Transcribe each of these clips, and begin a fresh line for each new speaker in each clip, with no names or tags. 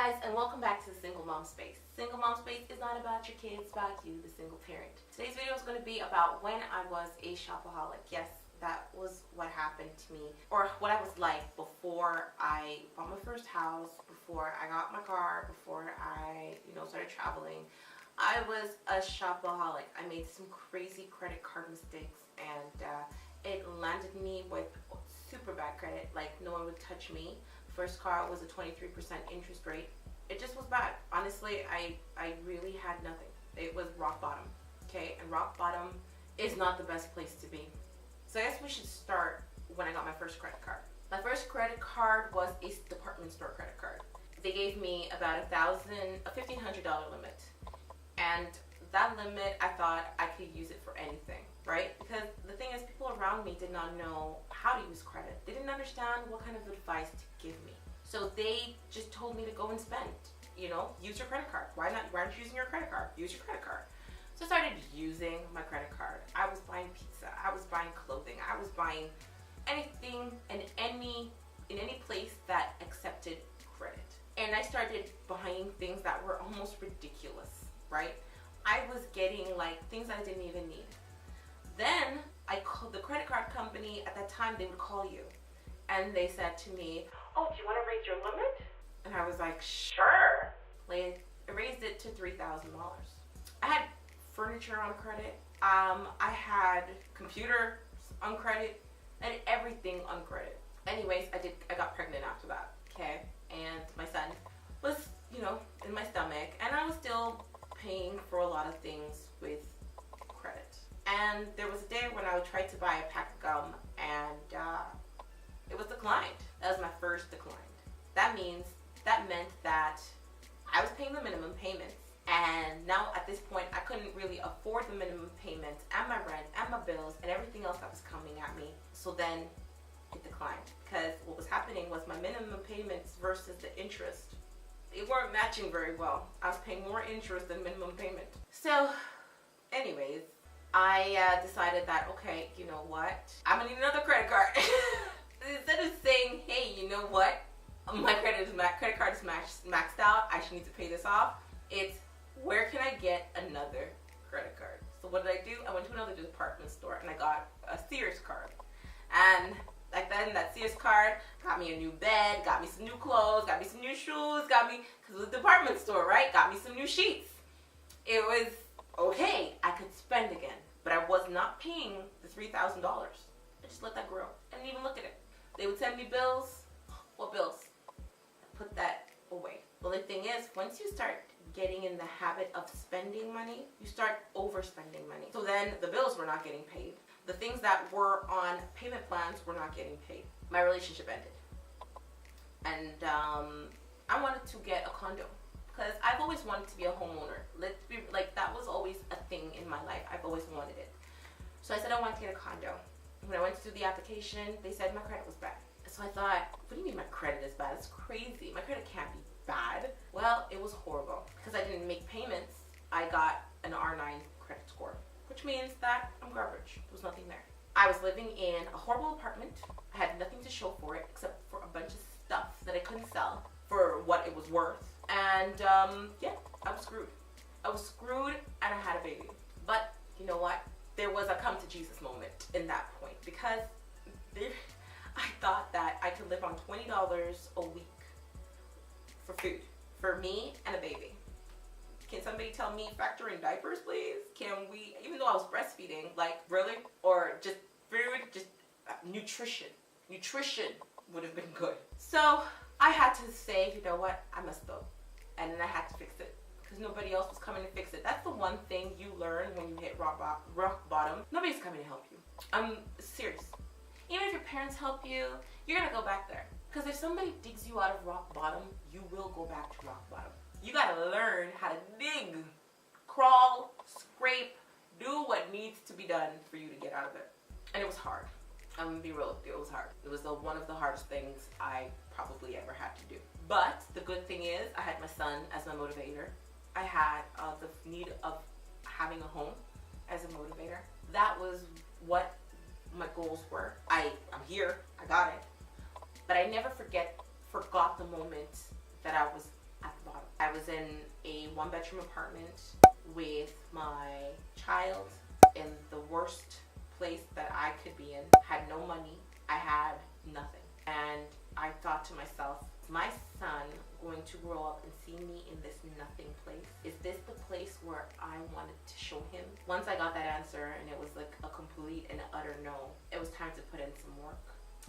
guys, and welcome back to the Single Mom Space. Single Mom Space is not about your kids, it's about you, the single parent. Today's video is going to be about when I was a shopaholic. Yes, that was what happened to me, or what I was like before I bought my first house, before I got my car, before I, started traveling. I was a shopaholic. I made some crazy credit card mistakes, and it landed me with super bad credit. Like, no one would touch me. First car was a 23% interest rate. It just was bad. Honestly, I really had nothing. It was rock bottom, okay? And rock bottom is not the best place to be. So I guess we should start when I got my first credit card. My first credit card was a department store credit card. They gave me about a $1,500 limit. And that limit, I thought I could use it for anything, right? Because the thing is, people around me did not know how to use credit. They didn't understand what kind of advice to give me. So they just told me to go and spend, use your credit card. Why aren't you using your credit card? Use your credit card. So I started using my credit card. I was buying pizza. I was buying clothing. I was buying anything and in any place that accepted credit. And I started buying things that were almost ridiculous, right? I was getting things I didn't even need. Then I called the credit card company. At that time, they would call you, and they said to me, "Oh, do you want to raise your limit?" And I was like, "Sure." I raised it to $3,000. I had furniture on credit. I had computers on credit, and everything on credit. Anyways, I got pregnant after that. Okay, and my son was, in my stomach, and I was still paying for a lot of things with credit. And there was a day when I tried to buy a pack of gum, and it was declined. That was my first decline. That meant that I was paying the minimum payments, and now at this point I couldn't really afford the minimum payments and my rent and my bills and everything else that was coming at me. So then it declined, because what was happening was my minimum payments versus the interest, they weren't matching very well. I was paying more interest than minimum payment. So anyways, I decided that, okay, you know what? I'm gonna need another credit card. Instead of saying, hey, you know what? My credit card is maxed out. I should need to pay this off. It's, where can I get another credit card? So what did I do? I went to another department store and I got a Sears card. And like then that Sears card got me a new bed, got me some new clothes, got me some new shoes, because it was a department store, right? Got me some new sheets. It was okay. I could spend again, but I was not paying the $3,000. I just let that grow. I didn't even look at it. They would send me bills. What bills? I put that away. Well, the thing is, once you start getting in the habit of spending money, you start overspending money. So then the bills were not getting paid. The things that were on payment plans were not getting paid. My relationship ended. And I wanted to get a condo, because I've always wanted to be a homeowner. That was always a thing in my life. I've always wanted it. So I said I wanted to get a condo. When I went to do the application, they said my credit was bad. So I thought, what do you mean my credit is bad? It's crazy. My credit can't be bad. Well, it was horrible. Because I didn't make payments, I got an R9 credit score, which means that I'm garbage. There was nothing there. I was living in a horrible apartment. I had nothing to show for it except for a bunch of stuff that I couldn't sell for what it was worth. And yeah, I was screwed. I was screwed, and I had a baby. But you know what? There was a come to Jesus moment in that point, because I thought that I could live on $20 a week for food for me and a baby. Can somebody tell me, factor in diapers, please? Can we, even though I was breastfeeding, really? Or just food, just nutrition. Nutrition would have been good. So I had to say, you know what? I messed up. And then I had to fix it, because nobody else was coming to fix it. That's the one thing you learn when you hit rock bottom. Nobody's coming to help you. I'm serious. Even if your parents help you, you're going to go back there. Because if somebody digs you out of rock bottom, you will go back to rock bottom. You got to learn how to dig, crawl, scrape, do what needs to be done for you to get out of it. And it was hard. I'm going to be real with you, it was hard. It was one of the hardest things I probably ever had to do. But the good thing is, I had my son as my motivator. I had the need of having a home as a motivator. That was what my goals were. I'm here, I got it. But I never forgot the moment that I was at was in a 1-bedroom apartment with my child in the worst place that I could be in. Had no money. I had nothing. And I thought to myself, is my son going to grow up and see me in this nothing place? Is this the place where I wanted to show him? Once I got that answer and it was like a complete and utter no, it was time to put in some work.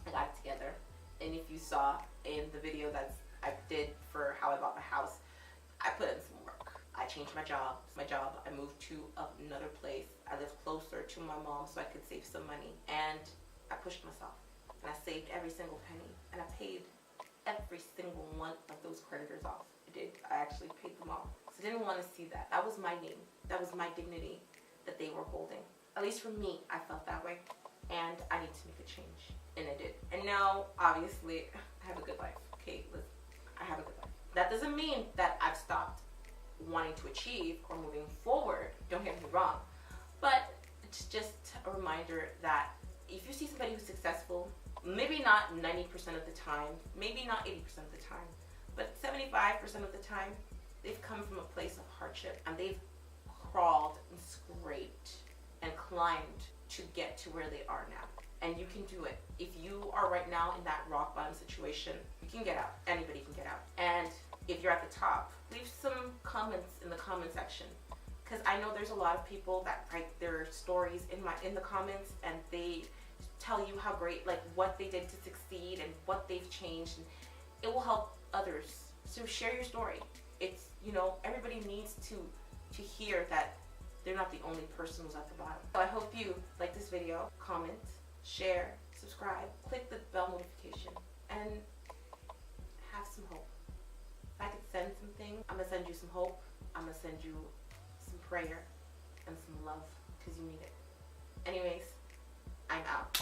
I got it together. And if you saw in the video that I did for how I bought my house, I put in some work. I changed my job. I moved to another place. I lived closer to my mom so I could save some money. And I pushed myself. And I saved every single penny. And I paid every single one of those creditors off. I did. I actually paid them off. So I didn't want to see that. That was my name. That was my dignity that they were holding. At least for me, I felt that way. And I need to make a change. And I did. And now, obviously, I have a good life. Okay, listen, I have a good life. That doesn't mean that I've stopped wanting to achieve or moving forward. Don't get me wrong. But it's just a reminder that if you see somebody who's successful, maybe not 90% of the time, maybe not 80% of the time, but 75% of the time, they've come from a place of hardship and they've crawled and scraped and climbed to get to where they are now. And you can do it. If you are right now in that rock bottom situation, you can get out. Anybody can get out. And if you're at the top, leave some comments in the comment section. Because I know there's a lot of people that write their stories in the comments and they tell you how great, like what they did to succeed and what they've changed. And it will help others. So share your story. It's, you know, everybody needs to hear that they're not the only person who's at the bottom. So I hope you like this video, comment, share, subscribe, click the bell notification, and have some hope. If I could send something, I'm gonna send you some hope. I'm gonna send you some prayer and some love because you need it. Anyways, I'm out.